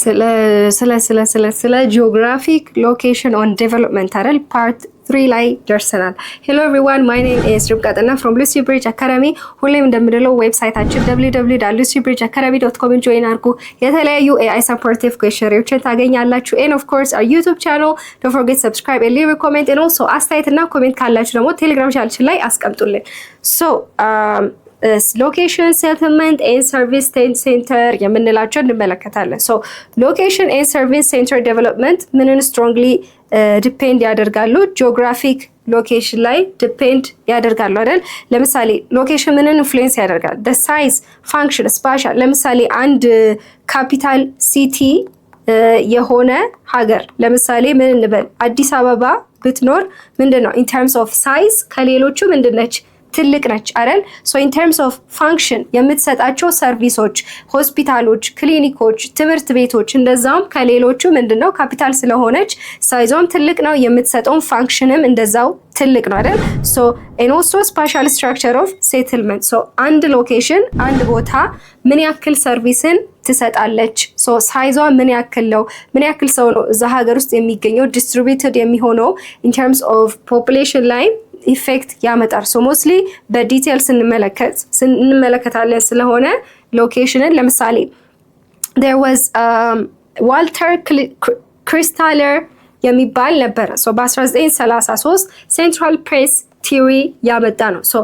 ስለ ጂኦግራፊክ ሎኬሽን ኦን ዴቨሎፕመንት አይደል ፓርት 3 ላይ ደርሰናል። ሄሎ ኤቭሪዋን ማይ ኔም ኢዝ ርብቃ ፍሮም ሉሲ ብሪጅ አካዳሚ። ሁሌም እንደምንለው ዌብሳይታችን www.lucyBridgeacademy.com ጆይን አድርጉ። የተለያዩ AI ሰፖርቲቭ ኩዌስቸኖችን ታገኛላችሁ። ኤንድ ኦፍ ኮርስ our YouTube channel don't forget subscribe and leave a comment and also አስተያየትና ኮሜንት ካላችሁ ደግሞ ቴሌግራም ቻናላችን ላይ አስቀምጡልን። so location settlement and service center የምንላቸው እንመለከታለን። so location and service center development ምንን strongly ዲፔንድ ያደርጋሉ? ጂኦግራፊክ ሎኬሽን ላይ ዲፔንድ ያደርጋሉ አይደል? ለምሳሌ ሎኬሽን ምንን ኢንፍሉዌንስ ያደርጋል? the size function spatial ለምሳሌ አንድ ካፒታል ሲቲ የሆነ ሀገር ለምሳሌ ምን እንበል አዲስ አበባ ብትኖር ምንድነው in terms of size ከሌሎቹ ምንድነች ትልቅ ነች አይደል? so in terms of function የምትሰጣቸው ሰርቪሶች ሆስፒታሎች ክሊኒኮች ትምህርት ቤቶች እንደዛውም ከሌሎቹ ምንድነው ካፒታል ስለሆነች ሳይዟም ትልቅ ነው የምትሰጠው ፋንክሽንም እንደዛው ትልቅ ነው አይደል? so and also spatial structure of settlement so አንድ ሎኬሽን አንድ ቦታ ምን ያክል ሰርቪስን ትሰጣለች so ሳይዟ ምን ያክል ነው ምን ያክል ሰው ነው እዛ ሀገር ውስጥ የሚገኘው distributed የሚሆነው in terms of population ላይ ኢፌክት ያመጣል። ሶ ሞስትሊ በዲቴል ስንመለከታለን ስለሆነ ሎኬሽንን ለምሳሌ there was ዋልተር ክሪስታለር የሚባል ነበረ ሶ በ1933 ሴንትራል ፕሬስ ቲዮሪ ያመጣ ነው። ሶ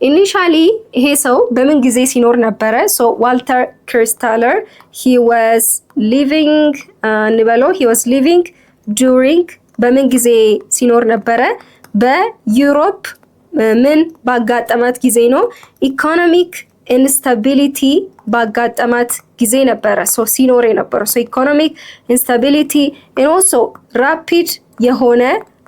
ኢኒሻሊ ይሄ ሰው በምን ጊዜ ሲኖር ነበረ? ሶ ዋልተር ክሪስታለር he was living during በምን ጊዜ ሲኖር ነበረ? በዩሮፕ ምን ባጋጠማት ጊዜ ነው? ኢኮኖሚክ ኢንስታቢሊቲ ባጋጠማት ጊዜ ነበረ ሶ ሲኖር የነበረው ሶ ኢኮኖሚክ ኢንስታቢሊቲ and also ራፒድ የሆነ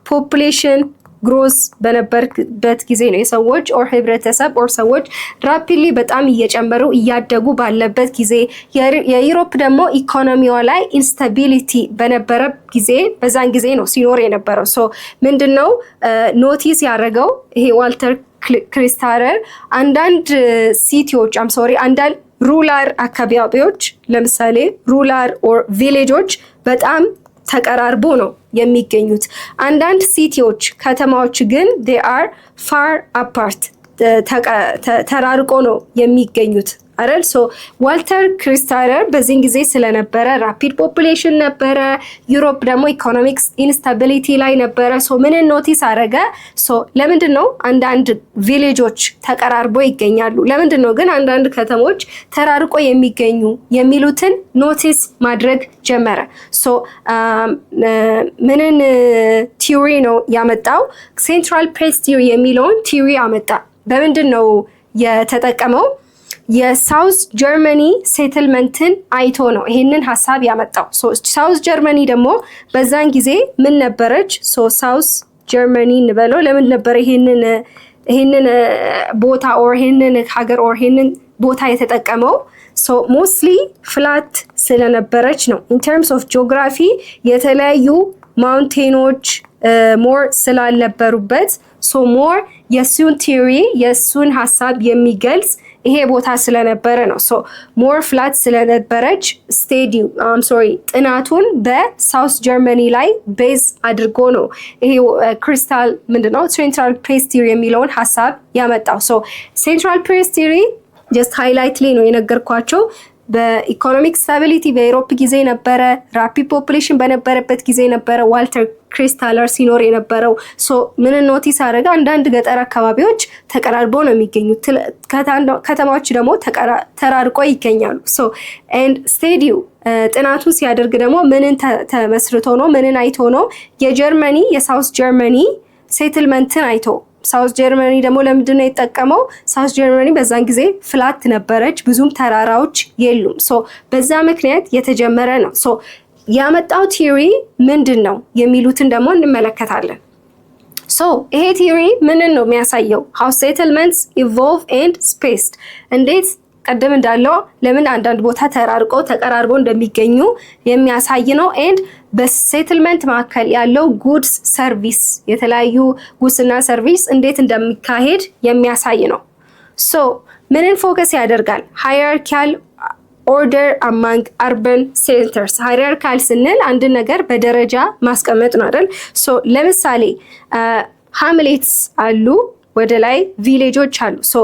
ፖፑሌሽን ግሮዝ በነበረበት ጊዜ ነው። የሰዎች ኦር ህብረተሰብ ኦር ሰዎች ራፒድሊ በጣም እየጨመሩ እያደጉ ባለበት ጊዜ የዩሮፕ ደግሞ ኢኮኖሚዋ ላይ ኢንስታቢሊቲ በነበረ ጊዜ በዛን ጊዜ ነው ሲኖር የነበረው ሶ ምንድነው ኖቲስ ያደረገው ይሄ ዋልተር ክሪስታለር አንዳንድ ሲቲዎች አንዳንድ ሩላር አካባቢዎች ለምሳሌ ሩላር ኦር ቪሌጆች በጣም ተቀራርቦ ነው የሚገኙት። አንዳንድ ሲቲዎች ከተማዎች ግን they are far apart ተራርቆ ነው የሚገኙት አይደል? ሶ ዋልተር ክሪስታለር በዚህን ጊዜ ስለነበረ ራፒድ ፖፑሌሽን ነበረ፣ ዩሮፕ ደግሞ ኢኮኖሚክስ ኢንስታቢሊቲ ላይ ነበረ። ሶ ምንን ኖቲስ አደረገ? ሶ ለምንድን ነው አንዳንድ ቪሌጆች ተቀራርቦ ይገኛሉ፣ ለምንድን ነው ግን አንዳንድ ከተሞች ተራርቆ የሚገኙ የሚሉትን ኖቲስ ማድረግ ጀመረ። ሶ ምንን ቲዮሪ ነው ያመጣው? ሴንትራል ፕሬስ ቲዮሪ የሚለውን ቲዮሪ አመጣ። በምንድን ነው የተጠቀመው? የሳውዝ ጀርመኒ ሴትልመንትን አይቶ ነው ይሄንን ሐሳብ ያመጣው። ሶ ሳውዝ ጀርመኒ ደግሞ በዛን ጊዜ ምን ነበረች? ሶ ሳውዝ ጀርመኒ እንበለው ለምን ነበር ይሄንን ቦታ ኦር ይሄንን ሀገር ኦር ይሄንን ቦታ የተጠቀመው? ሶ ሞስትሊ ፍላት ስለነበረች ነው። ኢን ተርምስ ኦፍ ጂኦግራፊ የተለያዩ ማውንቴኖች ሞር ስላልነበሩበት ሶ ሞር የሱን ቲዮሪ የሱን ሐሳብ የሚገልጽ ይሄ ቦታ ስለነበረ ነው። ሶ ሞር ፍላት ስለነበረች ጥናቱን በሳውስ ጀርመኒ ላይ ቤዝ አድርጎ ነው ይሄ ክሪስታል ምንድነው ሴንትራል ፕሬስ ቲዮሪ የሚለውን ሐሳብ ያመጣው። ሶ ሴንትራል ፕሬስ ቲዮሪ ጀስት ሃይላይትሊ ነው የነገርኳቸው። በኢኮኖሚክ ስታቢሊቲ በዩሮፕ ጊዜ ነበረ፣ ራፒድ ፖፑሌሽን በነበረበት ጊዜ ነበረ ዋልተር ክሪስታለር ሲኖር የነበረው። ሶ ምን ኖቲስ አደረገ? አንዳንድ ገጠር አካባቢዎች ተቀራርቦ ነው የሚገኙት፣ ከተማዎች ደግሞ ተራርቆ ይገኛሉ። ሶ ኤንድ ስቴዲው ጥናቱን ሲያደርግ ደግሞ ምንን ተመስርቶ ነው ምንን አይቶ ነው? የጀርመኒ የሳውስ ጀርመኒ ሴትልመንትን አይቶ። ሳውስ ጀርመኒ ደግሞ ለምንድን ነው የተጠቀመው? ሳውስ ጀርመኒ በዛን ጊዜ ፍላት ነበረች፣ ብዙም ተራራዎች የሉም። ሶ በዛ ምክንያት የተጀመረ ነው። ሶ ያመጣው ቲዮሪ ምንድን ነው የሚሉትን ደግሞ እንመለከታለን። ሶ ይሄ ቲዮሪ ምንን ነው የሚያሳየው? how settlements evolve and spaced እንዴት ቀደም እንዳለው ለምን አንዳንድ ቦታ ተቀራርቦ እንደሚገኙ የሚያሳይ ነው። ኤንድ በሴትልመንት መካከል ያለው ጉድስ ሰርቪስ የተለያዩ ጉድስና ሰርቪስ እንዴት እንደሚካሄድ የሚያሳይ ነው። ሶ ምንን ፎከስ ያደርጋል? ሃይራርኪያል order among urban centers hierarchical ስንል አንድ ነገር በደረጃ ማስቀመጥ ነው አይደል? ሶ ለምሳሌ ሃምሌትስ አሉ፣ ወደ ላይ ቪሌጆች አሉ። ሶ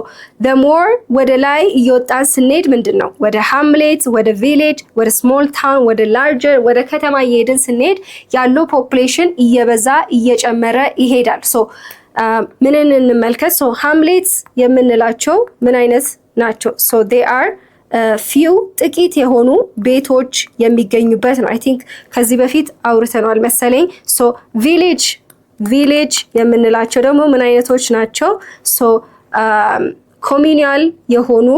the more ወደ ላይ እየወጣን ስንሄድ ምንድነው ወደ ሃምሌት፣ ወደ ቪሌጅ፣ ወደ ስሞል ታውን፣ ወደ ላርጀር ወደ ከተማ እየሄድን ስንሄድ ያለው ፖፑሌሽን እየበዛ እየጨመረ ይሄዳል። ሶ ምንን እንመልከት? ሶ ሃምሌትስ የምንላቸው ምን አይነት ናቸው? ሶ they are ፊው ጥቂት የሆኑ ቤቶች የሚገኙበት ነው። አይ ቲንክ ከዚህ በፊት አውርተናል መሰለኝ። ሶ ቪሌጅ የምንላቸው ደግሞ ምን አይነቶች ናቸው? ሶ ኮሚኒያል የሆኑ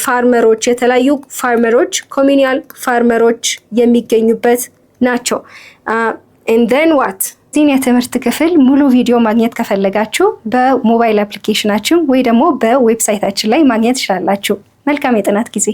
ፋርመሮች፣ የተለያዩ ፋርመሮች ኮሚኒያል ፋርመሮች የሚገኙበት ናቸው። and then what ዚህን የትምህርት ክፍል ሙሉ ቪዲዮ ማግኘት ከፈለጋችሁ በሞባይል አፕሊኬሽናችን ወይ ደግሞ በዌብሳይታችን ላይ ማግኘት ትችላላችሁ። መልካም የጥናት ጊዜ